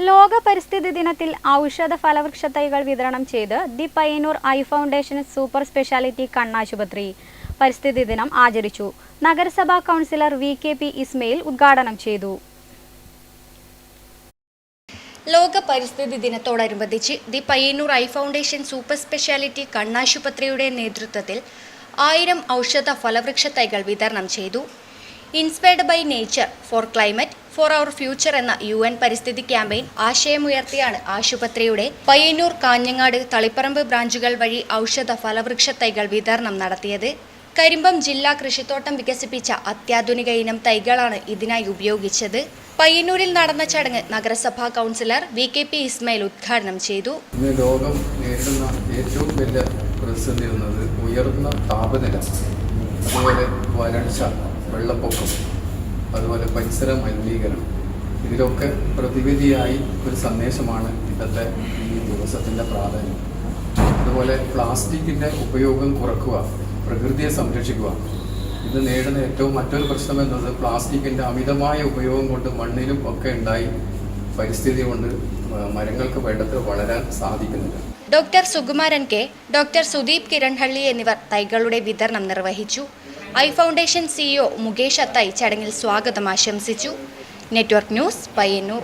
ലോക പരിസ്ഥിതി ദിനത്തിൽ ഔഷധ ഫലവൃക്ഷ തൈകൾ വിതരണം ചെയ്ത് the Payyanur eye foundation super speciality കണ്ണാശുപത്രി പരിസ്ഥിതി ദിനം ആചരിച്ചു. നഗരസഭാ കൗൺസിലർ വി.കെ.പി. ഇസ്മയിൽ ഉദ്ഘാടനം ചെയ്തു. ലോക പരിസ്ഥിതി ദിനത്തോടനുബന്ധിച്ച് the Payyanur eye foundation super speciality കണ്ണാശുപത്രിയുടെ നേതൃത്വത്തിൽ 1000 ഔഷധ ഫലവൃക്ഷ തൈകൾ വിതരണം ചെയ്തു. Inspired by nature for climate for our future എന്ന UN പരിസ്ഥിതി ക്യാമ്പയിൻ ആശയമുയർത്തിയാണ് ആശുപത്രിയുടെ പയ്യന്നൂർ, കാഞ്ഞങ്ങാട്, തളിപ്പറമ്പ് ബ്രാഞ്ചുകൾ വഴി ഔഷധ ഫലവൃക്ഷ തൈകൾ വിതരണം നടത്തിയത്. കരിമ്പം ജില്ലാ കൃഷിത്തോട്ടം വികസിപ്പിച്ച അത്യാധുനിക ഇനം തൈകളാണ് ഇതിനായി ഉപയോഗിച്ചത്. പയ്യന്നൂരിൽ നടന്ന ചടങ്ങ് നഗരസഭാ കൗൺസിലർ വി.കെ.പി. ഇസ്മയിൽ ഉദ്ഘാടനം ചെയ്തു. ലോകം നേരിടുന്ന ഏറ്റവും വലിയ പ്രതിസന്ധി എന്നത് ഉയർന്ന താപനില, അതുപോലെ വരൾച്ച, വെള്ളപ്പൊക്കം, അതുപോലെ പരിസര മലിനീകരണം. ഇതിലൊക്കെ പ്രതിവിധിയായി ഒരു സന്ദേശമാണ് ഇന്നത്തെ ഈ ദിവസത്തിൻ്റെ പ്രാധാന്യം. അതുപോലെ പ്ലാസ്റ്റിക്കിൻ്റെ ഉപയോഗം കുറക്കുക, പ്രകൃതിയെ സംരക്ഷിക്കുക. ഇത് നേരിടുന്ന ഏറ്റവും മറ്റൊരു പ്രശ്നം എന്നത് പ്ലാസ്റ്റിക്കിൻ്റെ അമിതമായ ഉപയോഗം കൊണ്ട് മണ്ണിലും ഒക്കെ ഉണ്ടായി പരിസ്ഥിതി കൊണ്ട് മരങ്ങൾക്ക് വേണ്ടത്ര വളരാൻ സാധിക്കുന്നില്ല. Doctor Sukumaran K, doctor Sudeep Kiranhalli എന്നിവർ തൈകളുടെ വിതരണം നിർവഹിച്ചു. Eye foundation CEO Mukesh Athai ചടങ്ങിൽ സ്വാഗതം ആശംസിച്ചു. Network news, Payyanur.